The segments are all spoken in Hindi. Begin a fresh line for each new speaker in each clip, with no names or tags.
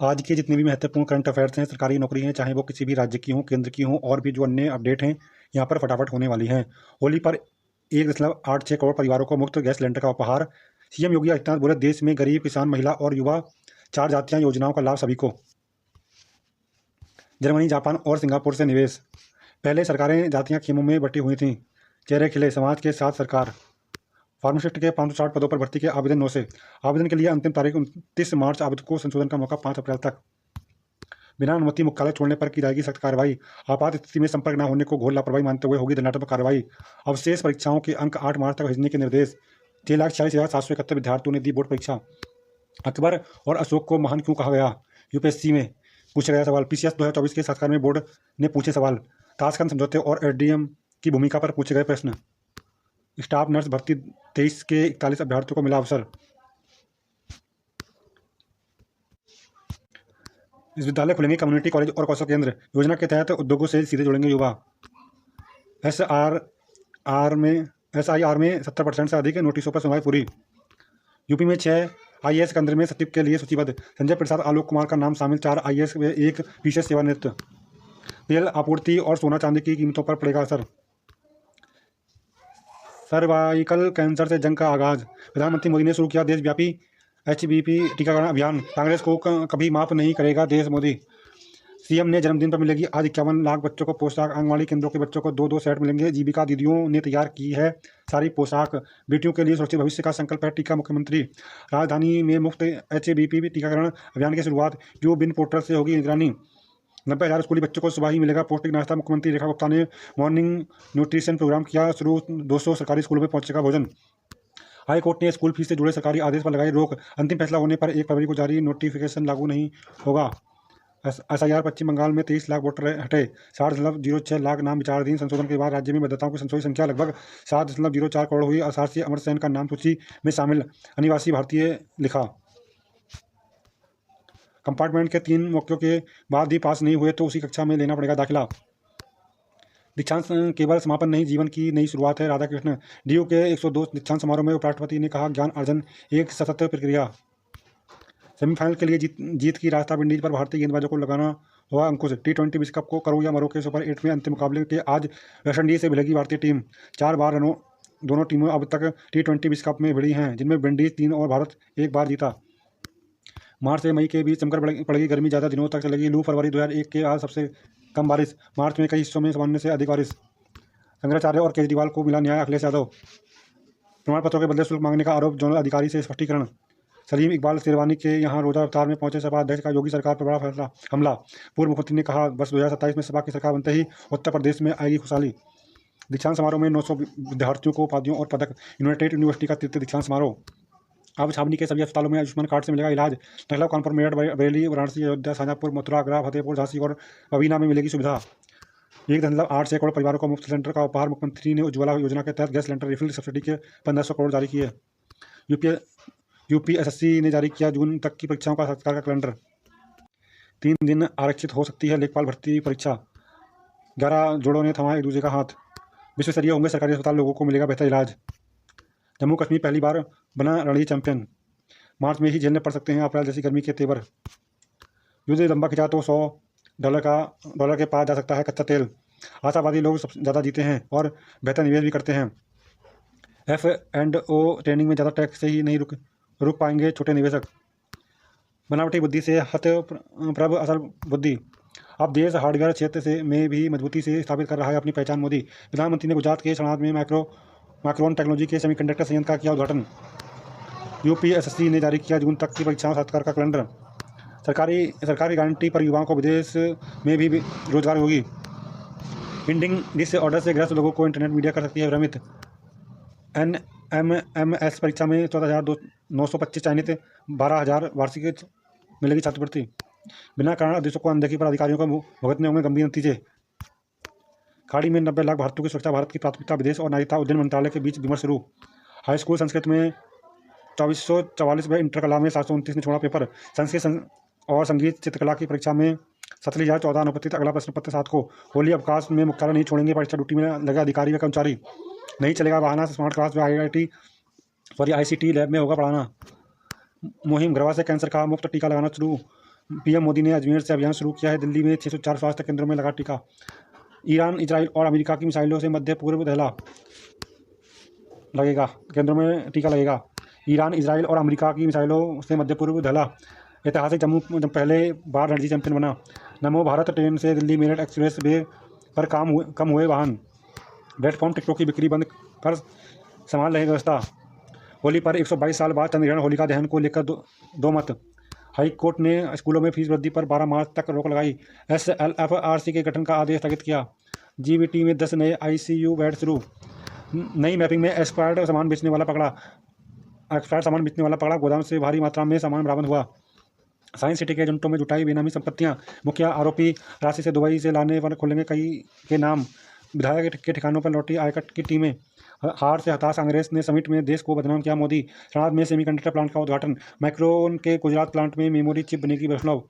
आज के जितने भी महत्वपूर्ण करंट अफेयर्स हैं, सरकारी नौकरी हैं, चाहे वो किसी भी राज्य की हों, केंद्र की हों, और भी जो अन्य अपडेट हैं यहाँ पर फटाफट होने वाली हैं। होली पर 1.86 करोड़ परिवारों को मुफ्त गैस सिलेंडर का उपहार। सीएम योगी आदित्यनाथ बोले, देश में गरीब, किसान, महिला और युवा 4 जातियां योजनाओं का लाभ सभी को। जर्मनी, जापान और सिंगापुर से निवेश। पहले सरकारें जातियां खेमों में बटी हुई थीं, चेहरे खिले, समाज के साथ सरकार। फार्मासिस्ट के 560 पदों पर भर्ती के आवेदन 9 से। आवेदन के लिए अंतिम तारीख 29 मार्च। आवेदक को संशोधन का मौका 5 अप्रैल तक। बिना अनुमति मुख्यालय छोड़ने पर की जाएगी सख्त कार्रवाई। आपात स्थिति में संपर्क न होने को घोर लापरवाही मानते हुए होगी दंडात्मक कार्रवाई। अवशेष परीक्षाओं के अंक 8 मार्च तक भेजने के निर्देश। 6,46,771 विद्यार्थियों ने दी बोर्ड परीक्षा। अकबर और अशोक को महान क्यों कहा गया? यूपीएससी में पूछा गया सवाल। पीसीएस 2024 के साक्षात्कार में बोर्ड ने पूछे सवाल। ताशकंद समझौते और एसडीएम की भूमिका पर पूछे गए प्रश्न। स्टाफ नर्स भर्ती 23 के 41 अभ्यर्थियों को मिला अवसर। विश्वविद्यालय खुलेंगे कम्युनिटी कॉलेज और कौशल केंद्र। योजना के तहत उद्योगों से सीधे जुड़ेंगे युवा। एसआईआर में 70% से अधिक नोटिसों पर सुनवाई पूरी। यूपी में 6 आईएएस केंद्र में सचिव के लिए सूचीबद्ध। संजय प्रसाद, आलोक कुमार का नाम शामिल। 4 आईएएस व 1 विशेष सेवानिवृत्त। तेल आपूर्ति और सोना चांदी की कीमतों पर पड़ेगा असर। सर्वाइकल कैंसर से जंग का आगाज। प्रधानमंत्री मोदी ने शुरू किया देशव्यापी एचबीपी टीकाकरण अभियान। कांग्रेस को कभी माफ नहीं करेगा देश मोदी। सीएम ने जन्मदिन पर मिलेगी आज 51 लाख बच्चों को पोशाक। आंगनबाड़ी केंद्रों के बच्चों को 2-2 सेट मिलेंगे। जीविका दीदियों ने तैयार की है सारी पोशाक। बेटियों के लिए सुरक्षित भविष्य का संकल्प है टीका मुख्यमंत्री। राजधानी में मुफ्त एचबीपी टीकाकरण अभियान की शुरुआत। जो बिन पोर्टल से होगी निगरानी। 90,000 स्कूली बच्चों को सुबह ही मिलेगा पौष्टिक नाश्ता। मुख्यमंत्री रेखा गुप्ता ने मॉर्निंग न्यूट्रिशन प्रोग्राम किया शुरू। 200 सरकारी स्कूलों में पहुंचेगा भोजन। हाई कोर्ट ने स्कूल फीस से जुड़े सरकारी आदेश पर लगाई रोक। अंतिम फैसला होने पर 1 फरवरी को जारी नोटिफिकेशन लागू नहीं होगा। एसआईआर पश्चिम बंगाल में 23 लाख वोटर हटे। 60.06 लाख नाम विचाराधीन। संशोधन के बाद राज्य में मतदाताओं की संशोधित संख्या लगभग 7.04 करोड़ हुई। असारसी अमर सेन का नाम सूची में शामिल। अनिवासी भारतीय लिखा। कंपार्टमेंट के 3 मौकों के बाद भी पास नहीं हुए तो उसी कक्षा में लेना पड़ेगा दाखिला। दीक्षांत केवल समापन नहीं, जीवन की नई शुरुआत है। राधाकृष्ण। डीयू के 102 दीक्षांत समारोह में उपराष्ट्रपति ने कहा, ज्ञान अर्जन एक सतत प्रक्रिया। सेमीफाइनल के लिए जीत की रास्ता। विंडीज पर भारतीय गेंदबाजों को लगाना हुआ अंकुश। टी20 विश्व कप को करो या मरो के सुपर 8 में अंतिम मुकाबले के आज वेस्टइंडीज से भिड़ेगी भारतीय टीम। 4 बार दोनों टीमें अब तक टी20 विश्व कप में भिड़ी हैं, जिनमें विंडीज 3 और भारत 1 बार जीता। मार्च से मई के बीच जमकर पड़ेगी गर्मी, ज़्यादा दिनों तक चलेगी लू। फरवरी 2001 के आज सबसे कम बारिश। मार्च में कई हिस्सों में सामान्य से अधिक बारिश। शंकराचार्य और केजरीवाल को मिला न्याय। अखिलेश यादव। प्रमाण पत्रों के बदले शुल्क मांगने का आरोप, जोनल अधिकारी से स्पष्टीकरण। सलीम इकबाल शेरवानी के यहाँ रोजा अवतार में पहुंचे सपा अध्यक्ष का योगी सरकार पर बड़ा हमला। पूर्व मुख्यमंत्री ने कहा, वर्ष 2027 में सपा की सरकार बनते ही उत्तर प्रदेश में आएगी खुशहाली। दीक्षांत समारोह में 900 विद्यार्थियों को उपाधियों और पदक। यूनाइटेड यूनिवर्सिटी का तृतीय दीक्षांत समारोह। अब छावनी के सभी अस्पतालों में आयुष्मान कार्ड से मिलेगा इलाज। लखनऊ, कानपुर, मेरठ, बरेली, वाराणसी, अयोध्या, शाहजहाँपुर, मथुरा, आगरा, फतेहपुर, झांसी और बबीना में मिलेगी सुविधा। 1.86 करोड़ परिवारों को मुफ्त सिलेंडर का उपहार। मुख्यमंत्री ने उज्ज्वला योजना के तहत गैस सिलेंडर रिफिल सब्सिडी के 1500 करोड़ जारी किए। यूपीएसएससी ने जारी किया जून तक की परीक्षाओं का सरकार का कैलेंडर। 3 दिन आरक्षित हो सकती है लेखपाल भर्ती परीक्षा। 11 जोड़ों ने थमा एक दूसरे का हाथ। विश्व स्तरीय होंगे सरकारी अस्पताल, लोगों को मिलेगा बेहतर इलाज। जम्मू कश्मीर पहली बार बना रणजी चैंपियन। मार्च में ही झेलने पड़ सकते हैं अप्रैल जैसी गर्मी के तेवर। युद्ध लंबा खिंचा तो $100 के पार जा सकता है कच्चा तेल। आशावादी लोग सबसे ज़्यादा जीते हैं और बेहतर निवेश भी करते हैं। F&O ट्रेनिंग में ज़्यादा टैक्स से ही नहीं रुक पाएंगे छोटे निवेशक। बनावटी बुद्धि से हतप्रभ असल बुद्धि। अब देश हार्डवेयर क्षेत्र में भी मजबूती से स्थापित कर रहा है अपनी पहचान। मोदी। प्रधानमंत्री ने गुजरात के सनाद में माइक्रोन टेक्नोलॉजी के सेमीकंडक्टर संयंत्र का किया उद्घाटन। यूपीएसएससी ने जारी किया जून तक की परीक्षाओं साक्षात्कार का कैलेंडर। सरकारी गारंटी पर युवाओं को विदेश में भी रोजगार होगी। पेंडिंग दिस ऑर्डर से ग्रस्त लोगों को इंटरनेट मीडिया कर सकती है भ्रमित। NMMS परीक्षा में 14,925 चयनित, 12,000 वार्षिक मिलेगी छात्रवृत्ति। बिना कारण आदेशों को अनदेखी पर अधिकारियों को भुगतने होंगे गंभीर नतीजे। खाड़ी में 90 लाख भारतीयों की सुरक्षा भारत की प्राथमिकता। विदेश और नागरिकता उद्यन मंत्रालय के बीच विमर्श शुरू। हाई स्कूल संस्कृत में 2444 व इंटर कला में 729 ने छोड़ा पेपर। संस्कृत और संगीत चित्रकला की परीक्षा में 47,014 अनुपस्थित। अगला प्रश्न पत्र 7 को। होली अवकाश में मुख्यालय नहीं छोड़ेंगे, परीक्षा ड्यूटी में लगे अधिकारी व कर्मचारी। नहीं चलेगा बहाना, स्मार्ट क्लास व ICT लैब में होगा पढ़ाना। मुहिम, घरवा से कैंसर का मुफ्त टीका लगाना शुरू। पीएम मोदी ने अजमेर से अभियान शुरू किया है। दिल्ली में 604 स्वास्थ्य केंद्रों में लगा टीका। ईरान, इजराइल और अमेरिका की मिसाइलों से मध्य पूर्व दहला लगेगा, केंद्रों में टीका लगेगा। ईरान, इजराइल और अमेरिका की मिसाइलों से मध्य पूर्व दहला। ऐतिहासिक जम्मू जब पहले बार रणजी चैंपियन बना। नमो भारत ट्रेन से दिल्ली मेरठ एक्सप्रेस वे पर कम हुए वाहन। प्लेटफॉर्म टिकटों की बिक्री बंद कर संभाल रहे व्यवस्था। होली पर 122 साल बाद चंद्रग्रहण, होलिका दहन को लेकर दो मत। हाई कोर्ट ने स्कूलों में फीस वृद्धि पर 12 मार्च तक रोक लगाई। SLFRC के गठन का आदेश स्थगित किया। GBT में 10 नए ICU बेड शुरू। नई मैपिंग में एक्सपायर्ड सामान बेचने वाला पकड़ा। गोदाम से भारी मात्रा में सामान बरामद हुआ। साइंस सिटी के एजेंटों में जुटाई बेनामी संपत्तियां। मुख्य आरोपी राशि से दुबई से लाने पर खुलेंगे कई के नाम। विधायक के ठिकानों पर लौटी आयकर की टीमें। हार से हताश कांग्रेस ने समिट में देश को बदनाम किया। मोदी शराब में सेमीकंडक्टर प्लांट का उद्घाटन। मैक्रोन के गुजरात प्लांट में मेमोरी चिप बनेगी वैष्णव।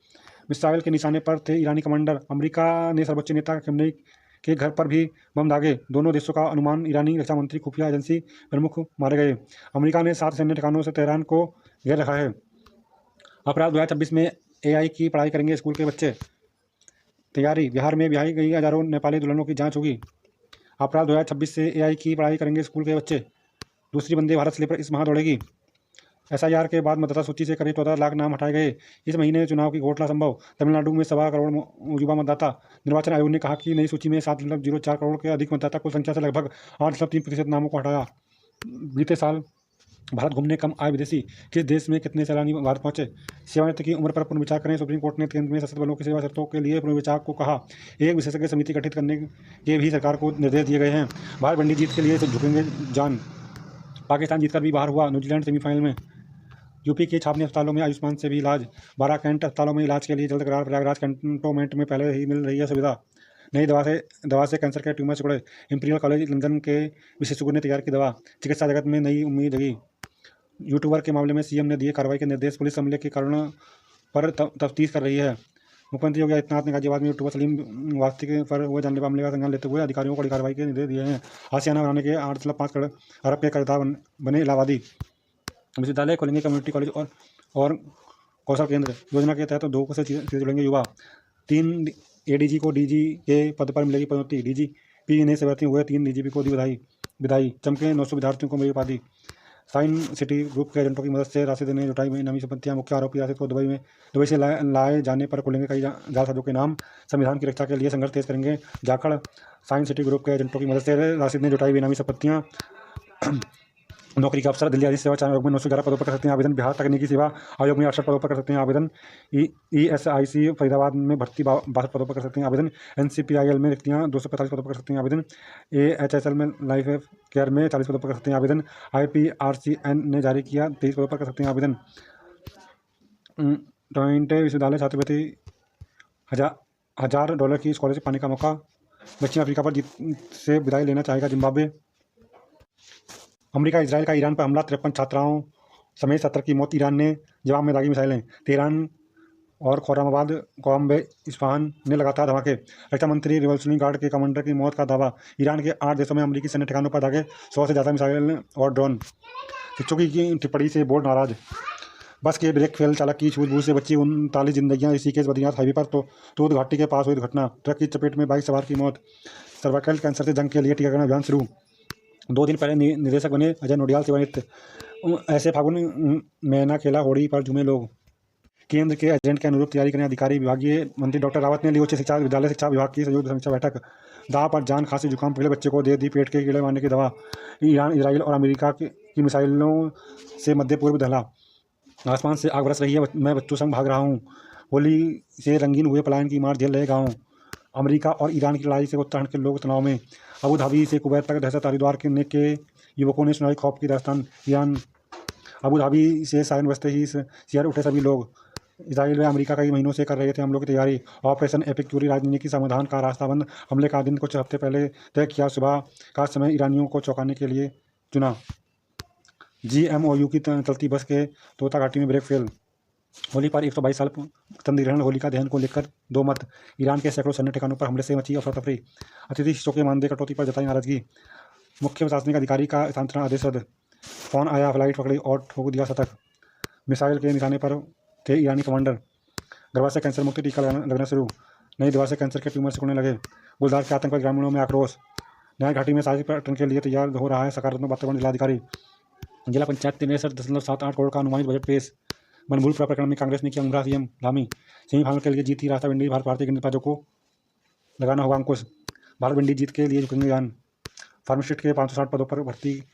मिसाइल के निशाने पर थे ईरानी कमांडर। अमेरिका ने सर्वोच्च नेता खमेनी के घर पर भी बम दागे। दोनों देशों का अनुमान, ईरानी रक्षा मंत्री, खुफिया एजेंसी प्रमुख मारे गए। अमेरिका ने 7 सैन्य ठिकानों से तेहरान को घेर रखा है। अपराध 2026 में AI की पढ़ाई करेंगे स्कूल के बच्चे। तैयारी, बिहार में ब्याही गई हजारों नेपाली दुल्हनों की जांच होगी। अपराध 2026 से AI की पढ़ाई करेंगे स्कूल के बच्चे। दूसरी वंदे भारत स्लीपर इस माह दौड़ेगी। SIR के बाद मतदाता सूची से करीब 14 लाख नाम हटाए गए। इस महीने चुनाव की घोषणा संभव। तमिलनाडु में 1.25 करोड़ युवा मतदाता। निर्वाचन आयोग ने कहा कि नई सूची में 7.04 करोड़ के अधिक मतदाता कुल संख्या से लगभग 8.3% नामों को हटाया। बीते साल भारत घूमने कम आए विदेशी। किस देश में कितने सैलानी भारत पहुंचे? सेवानिवृत्ति की उम्र पर पुनर्विचार करें। सुप्रीम कोर्ट ने केंद्र में सशस्त्र बलों की सेवा शर्तों के लिए पुनर्विचार को कहा। एक विशेषज्ञ समिति गठित करने के भी सरकार को निर्देश दिए गए हैं। भारत वनडे जीत के लिए झुकेंगे जान। पाकिस्तान जीतकर भी बाहर हुआ न्यूजीलैंड सेमीफाइनल में। यूपी के छावनी अस्पतालों में आयुष्मान से भी इलाज। 12 कैंट अस्पतालों में इलाज के लिए जल्द करार। प्रयागराज कैंटोनमेंट में पहले ही मिल रही है सुविधा। नई दवा से कैंसर के ट्यूमर सिकुड़े। इंपीरियल कॉलेज लंदन के विशेषज्ञों ने तैयार की दवा। चिकित्सा जगत में नई उम्मीद जगी। यूट्यूबर के मामले में CM ने दिए कार्रवाई के निर्देश। पुलिस हमले के कारणों पर तफ्तीश कर रही है। मुख्यमंत्री योगी आदित्यनाथ ने गाजियाबाद में यूट्यूबर सलीम वास्तिक पर हुए जानलेवा हमले का संज्ञान लेते हुए अधिकारियों को कड़ी कार्रवाई के निर्देश दिए हैं। आशियाना बनाने के 8.5 अरब के कर्जदार बने इलाहाबादी। विश्वविद्यालय खोलेंगे कम्युनिटी कॉलेज और कौशल केंद्र। योजना के तहत 2 से सीधे जुड़ेंगे युवा। 3 ADG को DG के पद पर मिलेगी पदोन्नति। DGP ने सेवारती हुए 3 DGP को दी बधाई। चमके 900 विद्यार्थियों को मिली उपाधि। साइन सिटी ग्रुप के एजेंटों की मदद से राशिद ने जुटाई बेनामी संपत्तियां। मुख्य आरोपी राशिद को दुबई से लाए जाने पर खुलेंगे कई जालसाजों के नाम। संविधान की रक्षा के लिए संघर्ष तेज करेंगे जाखड़। साइन सिटी ग्रुप के एजेंटों की मदद से राशिद ने जुटाई बेनामी संपत्तियां। नौकरी का अवसर, दिल्ली आदि सेवा आयोग में 911 पदों पर कर सकते हैं आवेदन। बिहार तकनीकी सेवा आयोग में 68 पदों पर कर सकते हैं आवेदन। ESIC फरीदाबाद में भर्ती 62 पदों पर कर सकते हैं आवेदन। NCPIL में रिक्तियां 245 पदों पर कर सकते हैं आवेदन। AHSL में लाइफ केयर में 40 पदों पर कर सकते हैं आवेदन। IPRCN ने जारी किया 23 पदों पर कर सकते हैं आवेदन। टोरंटो विश्वविद्यालय छात्रवृत्ति $1000 की स्कॉलरशिप पाने का मौका। दक्षिण अफ्रीका पर जीत से विदाई लेना चाहेगा जिम्बाब्वे। अमेरिका इजराइल का ईरान पर हमला, 53 छात्राओं समेत 17 की मौत। ईरान ने जवाब में दागी मिसाइलें। तेहरान और खौरामाबाद, कॉम्बे, इस्फहान ने लगातार धमाके। रक्षा मंत्री रिवॉल्यूशनरी गार्ड के कमांडर की मौत का दावा। ईरान के 8 देशों में अमेरिकी सैन्य ठिकानों पर दागे 100 से ज़्यादा मिसाइल और ड्रोन। शिक्षकों की टिप्पणी से बोर्ड नाराज। बस के ब्रेक फेल, चालक की सूझबूझ से बची 39 जिंदगियां। ऋषिकेश बद्रीनाथ हाईवे पर तोद घाटी के पास हुई दुर्घटना। ट्रक की चपेट में बाइक सवार की मौत। सर्वाइकल कैंसर से जंग के लिए टीकाकरण अभियान शुरू। 2 दिन पहले निदेशक बने अजय नोडियाल सेवानिवृत्त। ऐसे फागुन में ना खेला होड़ी पर झूमे लोग। केंद्र के एजेंट के अनुरूप तैयारी करें अधिकारी। विभागीय मंत्री डॉक्टर रावत ने ली उच्च शिक्षा विद्यालय शिक्षा विभाग की संयुक्त समीक्षा बैठक। दाव पर जान, खांसी जुकाम पीड़े बच्चे को दे दी पेट के कीड़े मारने की दवा। ईरान, इजराइल और अमेरिका की मिसाइलों से मध्य पूर्व दहला। आसमान से आग बरस रही है, मैं बच्चों संग भाग रहा हूँ। होली से रंगीन हुए पलायन की मार झेल रहे गाँव। अमेरिका और ईरान की लड़ाई से उत्तराखंड के लोग तनाव में। अबू धाबी से कुवैत तक दहशत। हरिद्वार के युवकों ने सुनाई खौफ की दास्तान। ईरान अबू धाबी से सायरन बजते ही सिर उठे सभी लोग। इजराइल व अमेरिका कई महीनों से कर रहे थे हमलों की तैयारी। ऑपरेशन एपिक चूरी, राजनीतिक समाधान का रास्ता बंद। हमले का दिन कुछ हफ्ते पहले तय किया। सुबह का समय ईरानियों को चौंकाने के लिए चुना। GMOU की चलती बस के तोता घाटी में ब्रेक फेल। होली पर 122 साल चंद्रग्रहण, होलिका दहन को लेकर 2 मत। ईरान के सैकड़ों सैन्य ठिकानों पर हमले से मची अफरा तफरी। अतिथि शिष्यों के मानदेय कटौती पर जताई नाराजगी। मुख्य प्रशासनिक अधिकारी का स्थानांतरण आदेश रद्द। फोन आया, फ्लाइट पकड़ी और ठोक दिया शतक। मिसाइल के निशाने पर थे ईरानी कमांडर। गर्भाशय कैंसर मुक्त टीका लगना शुरू। नई दवा से कैंसर के ट्यूमर सिकुड़ने लगे। गुलदार के आतंक पर ग्रामीणों में आक्रोश। न्याय घाटी में साझी पर्यटन के लिए तैयार हो रहा है सकारात्मक वातावरण। जिलाधिकारी। जिला पंचायत 63.78 करोड़ का अनुमानित बजट पेश। बनभूलपुरा प्रकरण में कांग्रेस ने किया गुमराह सीएम धामी। सेमीफाइनल के लिए जीत ही रास्ता विंडीज। भारतीय गेंदबाजों को लगाना होगा अंकुश। भारत विंडीज जीत के लिए झुकेंगे जान। फार्मासिस्ट के 560 पदों पर भर्ती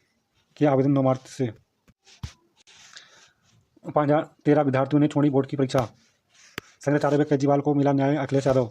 के आवेदन 9 मार्च से। 5013 विद्यार्थियों ने छोड़ी बोर्ड की परीक्षा। संग्रहाचार्य केजरीवाल को मिला न्याय। अखिलेश यादव।